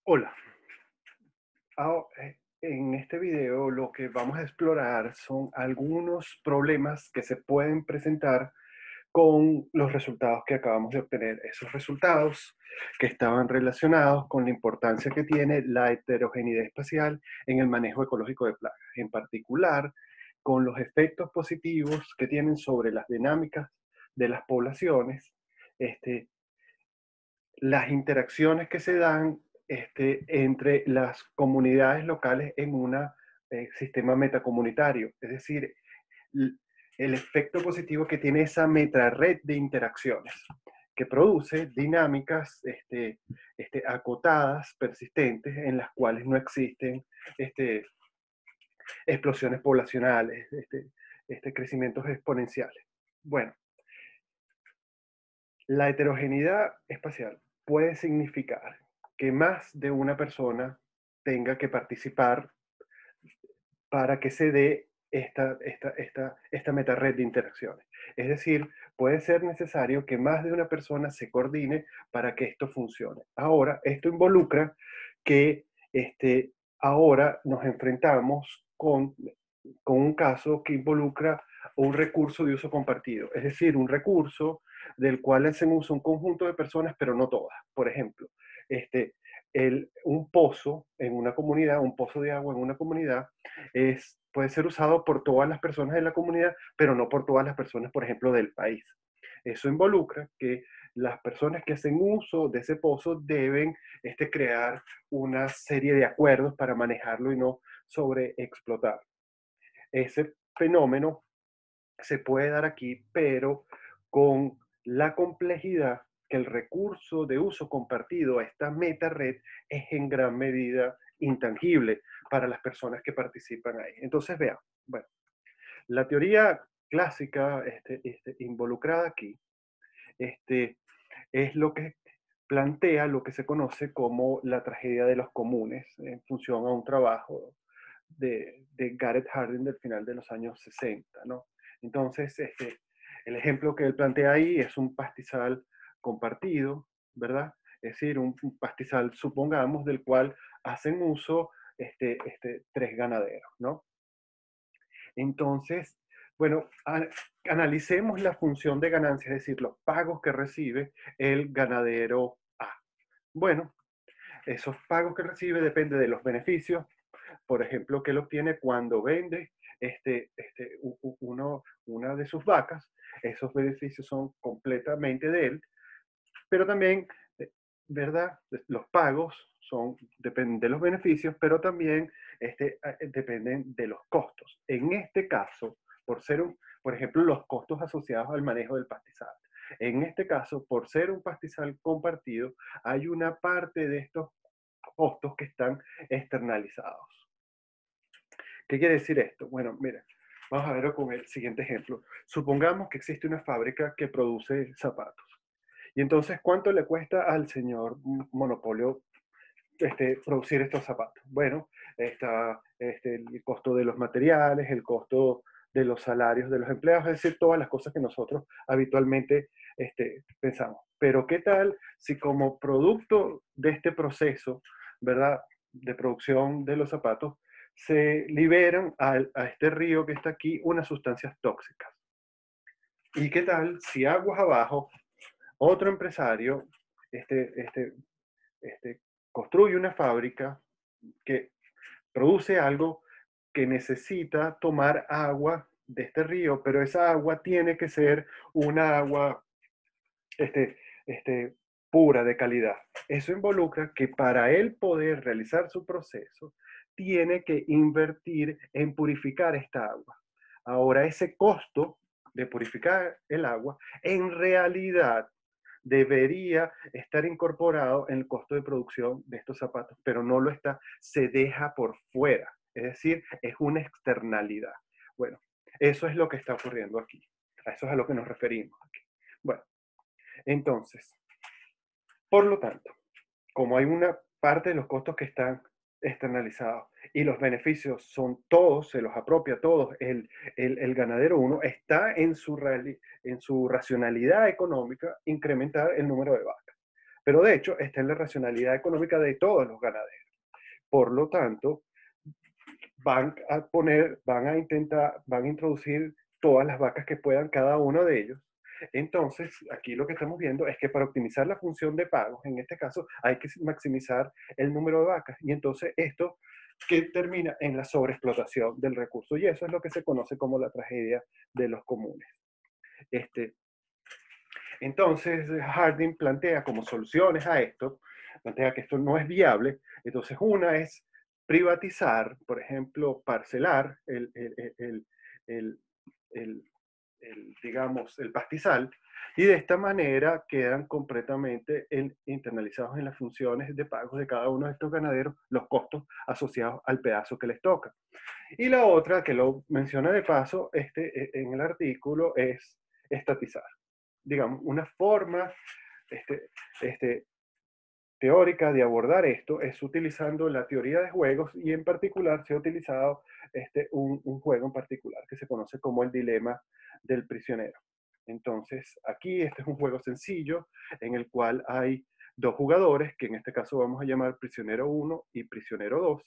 Hola. En este video lo que vamos a explorar son algunos problemas que se pueden presentar con los resultados que acabamos de obtener. Esos resultados que estaban relacionados con la importancia que tiene la heterogeneidad espacial en el manejo ecológico de plagas, en particular con los efectos positivos que tienen sobre las dinámicas de las poblaciones, este, las interacciones que se dan entre las comunidades locales en un sistema metacomunitario. Es decir, l- el efecto positivo que tiene esa metared de interacciones, que produce dinámicas acotadas, persistentes, en las cuales no existen este, explosiones poblacionales, crecimientos exponenciales. Bueno, la heterogeneidad espacial puede significar que más de una persona tenga que participar para que se dé esta metared de interacciones. Es decir, puede ser necesario que más de una persona se coordine para que esto funcione. Ahora, esto involucra que ahora nos enfrentamos con un caso que involucra un recurso de uso compartido, es decir, un recurso del cual hacen uso un conjunto de personas, pero no todas. Por ejemplo, este, un pozo en una comunidad, un pozo de agua en una comunidad, puede ser usado por todas las personas de la comunidad, pero no por todas las personas, por ejemplo, del país. Eso involucra que las personas que hacen uso de ese pozo deben crear una serie de acuerdos para manejarlo y no sobreexplotar. Ese fenómeno se puede dar aquí, pero con la complejidad que el recurso de uso compartido a esta meta red es en gran medida intangible para las personas que participan ahí. Entonces, vean, bueno, la teoría clásica involucrada aquí este, es lo que plantea lo que se conoce como la tragedia de los comunes en función a un trabajo de Gareth Hardin del final de los años 60, ¿no? Entonces, el ejemplo que él plantea ahí es un pastizal compartido, ¿verdad? Es decir, un pastizal, supongamos, del cual hacen uso tres ganaderos, ¿no? Entonces, bueno, analicemos la función de ganancia, es decir, los pagos que recibe el ganadero A. Bueno, esos pagos que recibe dependen de los beneficios, por ejemplo, que él obtiene cuando vende una de sus vacas. Esos beneficios son completamente de él, pero también, ¿verdad? Los pagos dependen de los beneficios, pero también dependen de los costos. En este caso, por ejemplo, los costos asociados al manejo del pastizal. En este caso, por ser un pastizal compartido, hay una parte de estos costos que están externalizados. ¿Qué quiere decir esto? Bueno, mira, vamos a verlo con el siguiente ejemplo. Supongamos que existe una fábrica que produce zapatos. Y entonces, ¿cuánto le cuesta al señor monopolio producir estos zapatos? Bueno, está el costo de los materiales, el costo de los salarios de los empleados, es decir, todas las cosas que nosotros habitualmente pensamos. Pero ¿qué tal si como producto de este proceso, ¿verdad?, de producción de los zapatos, se liberan a este río que está aquí unas sustancias tóxicas? ¿Y qué tal si aguas abajo otro empresario este, este, este, construye una fábrica que produce algo que necesita tomar agua de este río, pero esa agua tiene que ser una agua este, este, pura, de calidad? Eso involucra que para él poder realizar su proceso, tiene que invertir en purificar esta agua. Ahora, ese costo de purificar el agua, en realidad debería estar incorporado en el costo de producción de estos zapatos, pero no lo está, se deja por fuera, es decir, es una externalidad. Bueno, eso es lo que está ocurriendo aquí, a eso es a lo que nos referimos aquí. Bueno, entonces, por lo tanto, como hay una parte de los costos que están externalizados y los beneficios son todos, se los apropia todos, el ganadero uno está en su racionalidad económica incrementar el número de vacas. pero de hecho está en la racionalidad económica de todos los ganaderos. Por lo tanto, van a introducir todas las vacas que puedan cada uno de ellos. Entonces, aquí lo que estamos viendo es que para optimizar la función de pagos, en este caso, hay que maximizar el número de vacas. Y entonces esto que termina en la sobreexplotación del recurso. Y eso es lo que se conoce como la tragedia de los comunes. Entonces, Harding plantea como soluciones a esto, plantea que esto no es viable. Entonces, una es privatizar, por ejemplo, parcelar digamos, el pastizal, y de esta manera quedan completamente internalizados en las funciones de pagos de cada uno de estos ganaderos los costos asociados al pedazo que les toca. Y la otra, que lo menciona de paso en el artículo, es estatizar. Digamos, una forma este, este, teórica de abordar esto es utilizando la teoría de juegos, y en particular se ha utilizado un juego en particular que se conoce como el dilema del prisionero. Entonces, aquí este es un juego sencillo en el cual hay dos jugadores, que en este caso vamos a llamar prisionero 1 y prisionero 2,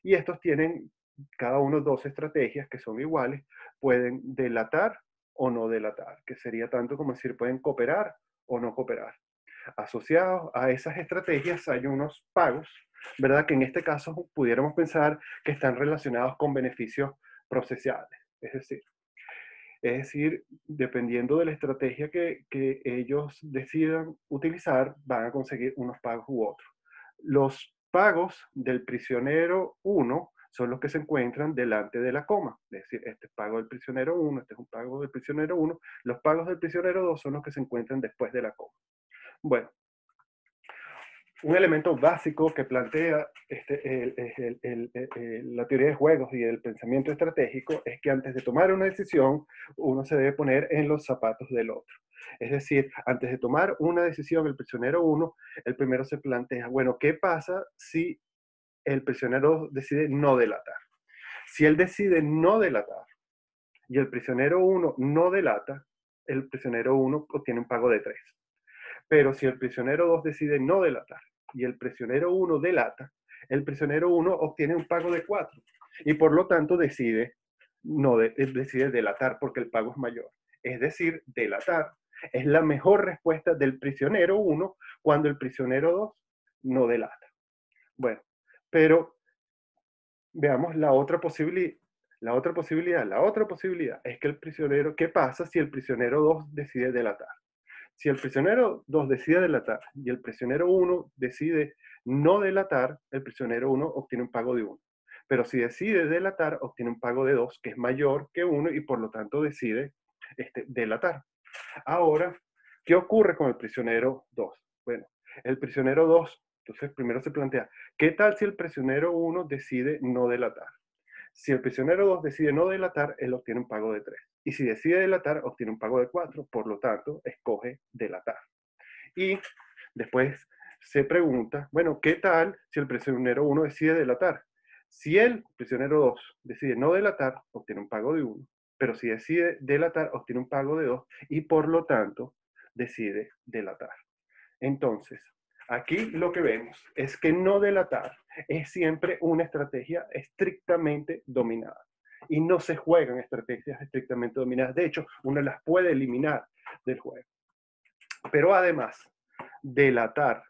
y estos tienen cada uno dos estrategias que son iguales, pueden delatar o no delatar, que sería tanto como decir pueden cooperar o no cooperar. Asociados a esas estrategias hay unos pagos, ¿verdad? Que en este caso pudiéramos pensar que están relacionados con beneficios procesales. Es decir, dependiendo de la estrategia que ellos decidan utilizar, van a conseguir unos pagos u otros. Los pagos del prisionero 1 son los que se encuentran delante de la coma. Es decir, este es pago del prisionero 1, este es un pago del prisionero 1. Los pagos del prisionero 2 son los que se encuentran después de la coma. Bueno, un elemento básico que plantea la teoría de juegos y el pensamiento estratégico es que antes de tomar una decisión, uno se debe poner en los zapatos del otro. Es decir, antes de tomar una decisión, el prisionero 1, el primero se plantea, bueno, ¿qué pasa si el prisionero decide no delatar? Si él decide no delatar y el prisionero 1 no delata, el prisionero 1 obtiene un pago de 3. Pero si el prisionero 2 decide no delatar y el prisionero 1 delata, el prisionero 1 obtiene un pago de 4 y por lo tanto decide, decide delatar porque el pago es mayor. Es decir, delatar es la mejor respuesta del prisionero 1 cuando el prisionero 2 no delata. Bueno, pero veamos la otra posibilidad. La otra posibilidad es que el prisionero, ¿qué pasa si el prisionero 2 decide delatar? Si el prisionero 2 decide delatar y el prisionero 1 decide no delatar, el prisionero 1 obtiene un pago de 1. Pero si decide delatar, obtiene un pago de 2, que es mayor que 1 y por lo tanto decide delatar. Ahora, ¿qué ocurre con el prisionero 2? Bueno, el prisionero 2, entonces primero se plantea, ¿qué tal si el prisionero 1 decide no delatar? Si el prisionero 2 decide no delatar, él obtiene un pago de 3. Y si decide delatar, obtiene un pago de 4. Por lo tanto, escoge delatar. Y después se pregunta, bueno, ¿qué tal si el prisionero 1 decide delatar? Si el prisionero 2 decide no delatar, obtiene un pago de 1. Pero si decide delatar, obtiene un pago de 2. Y por lo tanto, decide delatar. Entonces, aquí lo que vemos es que no delatar es siempre una estrategia estrictamente dominada. Y no se juegan estrategias estrictamente dominadas. De hecho, uno las puede eliminar del juego. Pero además, delatar,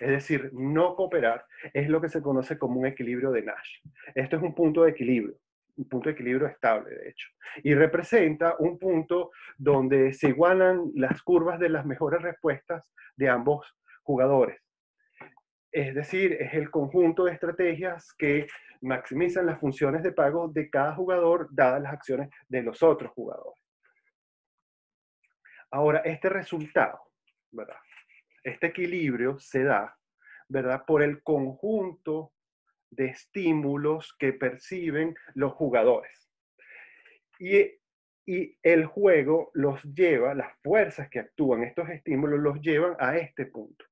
es decir, no cooperar, es lo que se conoce como un equilibrio de Nash. Esto es un punto de equilibrio, un punto de equilibrio estable, de hecho, y representa un punto donde se igualan las curvas de las mejores respuestas de ambos jugadores. Es decir, es el conjunto de estrategias que maximizan las funciones de pago de cada jugador dadas las acciones de los otros jugadores. Ahora, este resultado, ¿verdad? Este equilibrio se da, ¿verdad? Por el conjunto de estímulos que perciben los jugadores. Y el juego los lleva, las fuerzas que actúan estos estímulos los llevan a este punto.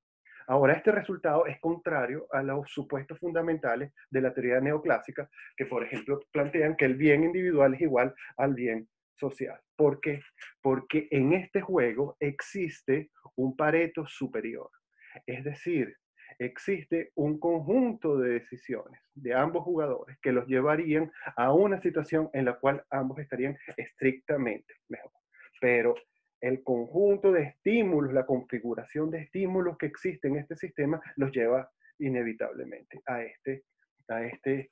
Ahora, este resultado es contrario a los supuestos fundamentales de la teoría neoclásica, que por ejemplo plantean que el bien individual es igual al bien social. ¿Por qué? Porque en este juego existe un Pareto superior. Es decir, existe un conjunto de decisiones de ambos jugadores que los llevarían a una situación en la cual ambos estarían estrictamente mejor. Pero el conjunto de estímulos, la configuración de estímulos que existe en este sistema los lleva inevitablemente a este, a este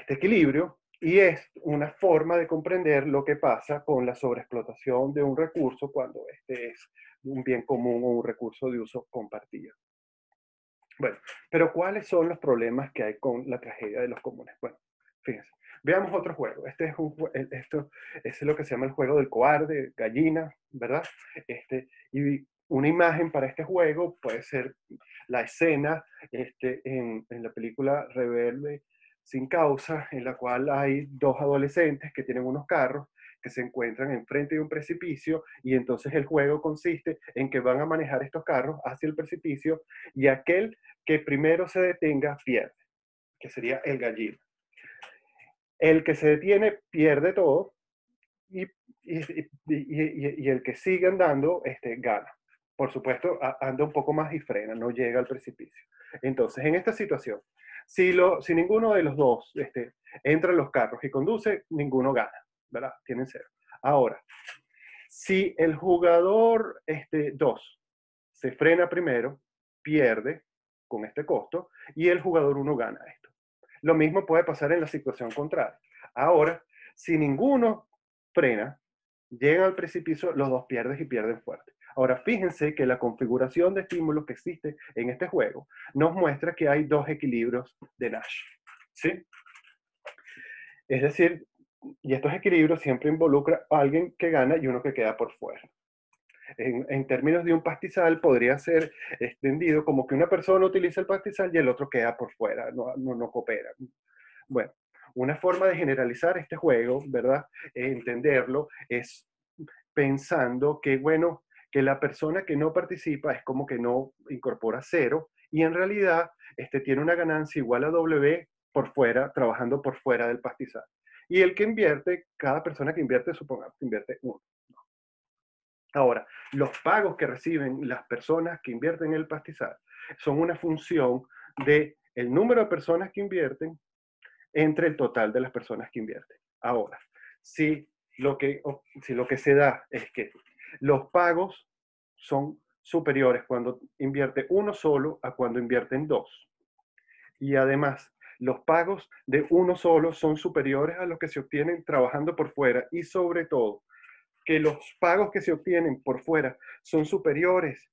equilibrio, y es una forma de comprender lo que pasa con la sobreexplotación de un recurso cuando este es un bien común o un recurso de uso compartido. Bueno, pero ¿cuáles son los problemas que hay con la tragedia de los comunes? Bueno, fíjense, veamos otro juego. Esto es lo que se llama el juego del cobarde, gallina, ¿verdad? Y una imagen para este juego puede ser la escena en la película Rebelde sin causa, en la cual hay dos adolescentes que tienen unos carros que se encuentran enfrente de un precipicio, y entonces el juego consiste en que van a manejar estos carros hacia el precipicio, y aquel que primero se detenga pierde, que sería el gallino. El que se detiene pierde todo, y, y el que sigue andando gana. Por supuesto, anda un poco más y frena, no llega al precipicio. Entonces, en esta situación, si ninguno de los dos entra en los carros y conduce, ninguno gana, ¿verdad? Tienen cero. Ahora, si el jugador 2 se frena primero, pierde con este costo, y el jugador 1 gana esto. Lo mismo puede pasar en la situación contraria. Ahora, si ninguno frena, llegan al precipicio, los dos pierden y pierden fuerte. Ahora, fíjense que la configuración de estímulos que existe en este juego nos muestra que hay dos equilibrios de Nash, ¿sí? Es decir, y estos equilibrios siempre involucran a alguien que gana y uno que queda por fuera. En términos de un pastizal, podría ser extendido como que una persona utiliza el pastizal y el otro queda por fuera, no coopera. Bueno, una forma de generalizar este juego, ¿verdad? Entenderlo es pensando que, bueno, que la persona que no participa es como que no incorpora cero, y en realidad tiene una ganancia igual a W por fuera, trabajando por fuera del pastizal. Y el que invierte, cada persona que invierte, supongamos que invierte uno. Ahora, los pagos que reciben las personas que invierten en el pastizal son una función de el número de personas que invierten entre el total de las personas que invierten. Ahora, si lo que se da es que los pagos son superiores cuando invierte uno solo a cuando invierten dos. Y además, los pagos de uno solo son superiores a los que se obtienen trabajando por fuera, y sobre todo, que los pagos que se obtienen por fuera son superiores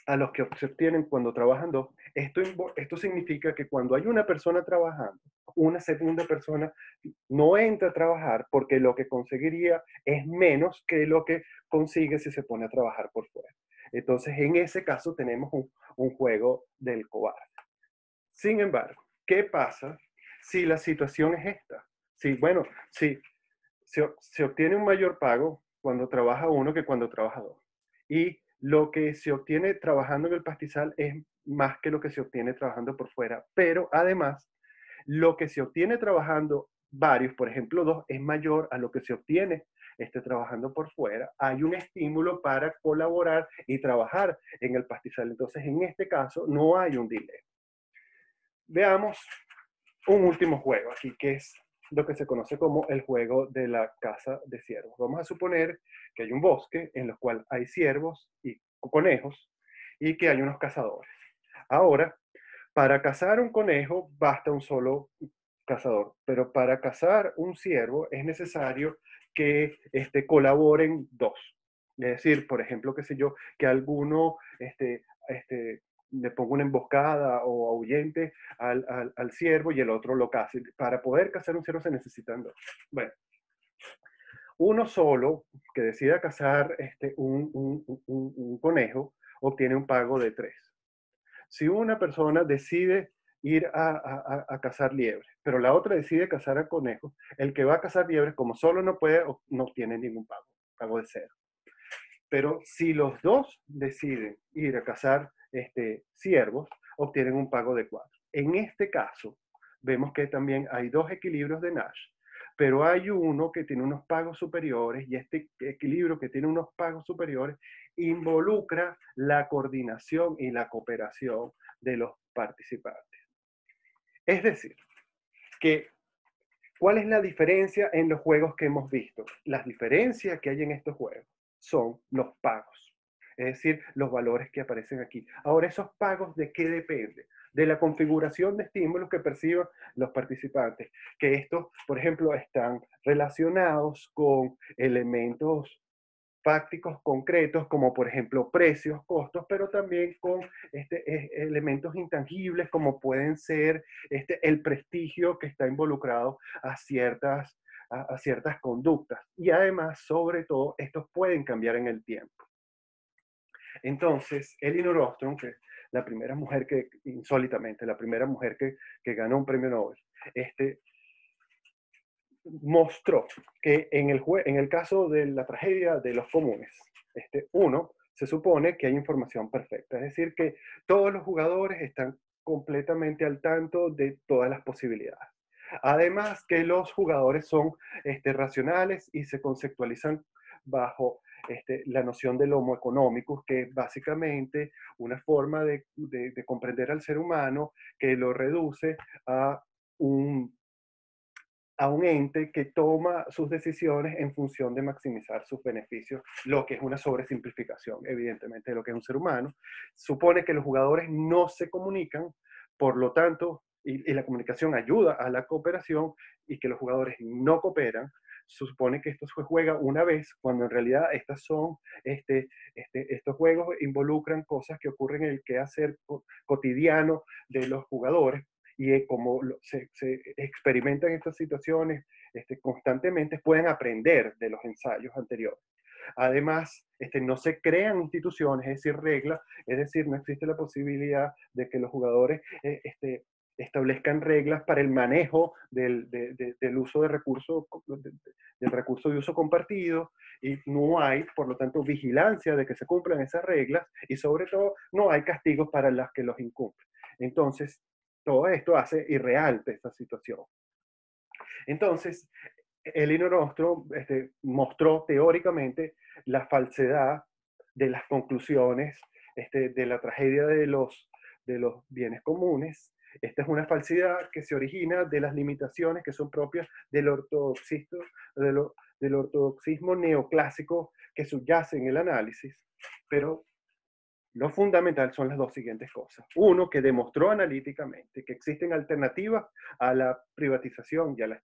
a los que se obtienen cuando trabajan dos. Esto significa que cuando hay una persona trabajando, una segunda persona no entra a trabajar porque lo que conseguiría es menos que lo que consigue si se pone a trabajar por fuera. Entonces, en ese caso tenemos un juego del cobarde. Sin embargo, ¿qué pasa si la situación es esta? Si, bueno, si se obtiene un mayor pago cuando trabaja uno que cuando trabaja dos. Y lo que se obtiene trabajando en el pastizal es más que lo que se obtiene trabajando por fuera. Pero además, lo que se obtiene trabajando varios, por ejemplo dos, es mayor a lo que se obtiene trabajando por fuera. Hay un estímulo para colaborar y trabajar en el pastizal. Entonces, en este caso, no hay un dilema. Veamos un último juego aquí, que es lo que se conoce como el juego de la caza de ciervos. Vamos a suponer que hay un bosque en el cual hay ciervos y conejos, y que hay unos cazadores. Ahora, para cazar un conejo basta un solo cazador, pero para cazar un ciervo es necesario que colaboren dos. Es decir, por ejemplo, qué sé yo, que alguno le ponga una emboscada o ahuyente al ciervo y el otro lo case. Para poder cazar un ciervo se necesitan dos. Bueno, uno solo que decida cazar un conejo obtiene un pago de 3. Si una persona decide ir a cazar liebres, pero la otra decide cazar a conejos, el que va a cazar liebres, como solo no puede, no tiene ningún pago de 0. Pero si los dos deciden ir a cazar ciervos, obtienen un pago de 4. En este caso, vemos que también hay dos equilibrios de Nash, pero hay uno que tiene unos pagos superiores y este equilibrio que tiene unos pagos superiores involucra la coordinación y la cooperación de los participantes. Es decir, que ¿cuál es la diferencia en los juegos que hemos visto? Las diferencias que hay en estos juegos son los pagos, es decir, los valores que aparecen aquí. Ahora, ¿esos pagos de qué dependen? De la configuración de estímulos que perciban los participantes, que estos, por ejemplo, están relacionados con elementos fácticos concretos, como por ejemplo precios, costos, pero también con elementos intangibles como pueden ser el prestigio que está involucrado a ciertas conductas. Y además, sobre todo, estos pueden cambiar en el tiempo. Entonces, Elinor Ostrom, que la primera mujer que, insólitamente, la primera mujer que ganó un premio Nobel, mostró que en el caso de la tragedia de los comunes, uno, se supone que hay información perfecta, es decir, que todos los jugadores están completamente al tanto de todas las posibilidades. Además, que los jugadores son racionales y se conceptualizan bajo la noción del homo economicus, que es básicamente una forma de comprender al ser humano que lo reduce a un ente que toma sus decisiones en función de maximizar sus beneficios, lo que es una sobresimplificación, evidentemente, de lo que es un ser humano. Supone que los jugadores no se comunican, por lo tanto, y la comunicación ayuda a la cooperación, y que los jugadores no cooperan. Se supone que esto se juega una vez, cuando en realidad estos juegos involucran cosas que ocurren en el quehacer cotidiano de los jugadores, y como se experimentan estas situaciones constantemente, pueden aprender de los ensayos anteriores. Además, no se crean instituciones, es decir, reglas, es decir, no existe la posibilidad de que los jugadores establezcan reglas para el manejo del uso de recursos, del recurso de uso compartido, y no hay, por lo tanto, vigilancia de que se cumplan esas reglas, y sobre todo, no hay castigos para las que los incumplen. Entonces, todo esto hace irreal esta situación. Entonces, Elinor Ostrom mostró teóricamente la falsedad de las conclusiones de la tragedia de los bienes comunes. Esta es una falsedad que se origina de las limitaciones que son propias del ortodoxismo neoclásico que subyace en el análisis, pero lo fundamental son las dos siguientes cosas. Uno, que demostró analíticamente que existen alternativas a la privatización y a la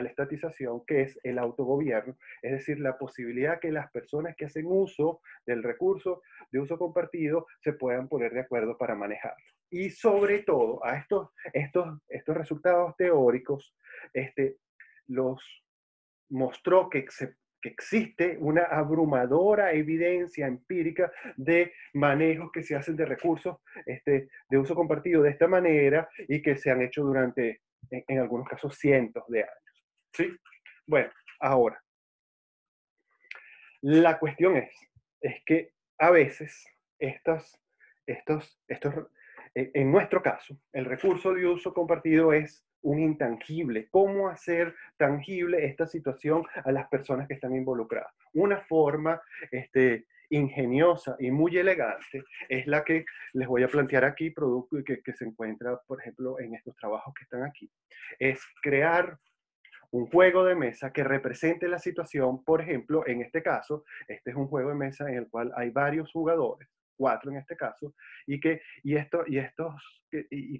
estatización, que es el autogobierno, es decir, la posibilidad que las personas que hacen uso del recurso de uso compartido se puedan poner de acuerdo para manejarlo. Y sobre todo, a estos resultados teóricos, los mostró que existe una abrumadora evidencia empírica de manejos que se hacen de recursos de uso compartido de esta manera, y que se han hecho durante, en algunos casos, cientos de años. ¿Sí? Bueno, ahora, la cuestión es que a veces en nuestro caso, el recurso de uso compartido es un intangible. ¿Cómo hacer tangible esta situación a las personas que están involucradas? Una forma ingeniosa y muy elegante es la que les voy a plantear aquí, producto que se encuentra, por ejemplo, en estos trabajos que están aquí. Es crear un juego de mesa que represente la situación. Por ejemplo, en este caso, este es un juego de mesa en el cual hay varios jugadores, 4 en este caso, y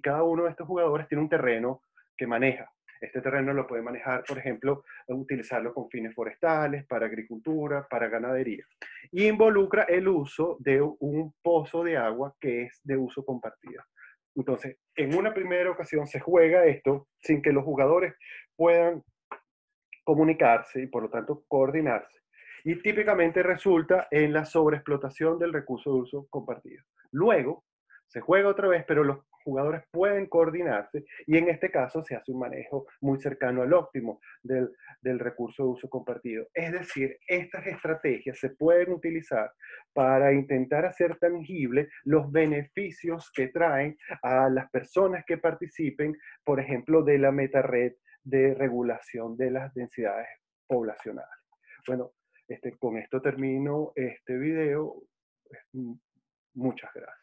cada uno de estos jugadores tiene un terreno que maneja. Este terreno lo puede manejar, por ejemplo, utilizarlo con fines forestales, para agricultura, para ganadería. Y involucra el uso de un pozo de agua que es de uso compartido. Entonces, en una primera ocasión se juega esto sin que los jugadores puedan comunicarse y por lo tanto coordinarse. Y típicamente resulta en la sobreexplotación del recurso de uso compartido. Luego se juega otra vez, pero los jugadores pueden coordinarse, y en este caso se hace un manejo muy cercano al óptimo del recurso de uso compartido. Es decir, estas estrategias se pueden utilizar para intentar hacer tangible los beneficios que traen a las personas que participen, por ejemplo, de la metared de regulación de las densidades poblacionales. Bueno, con esto termino este video. Muchas gracias.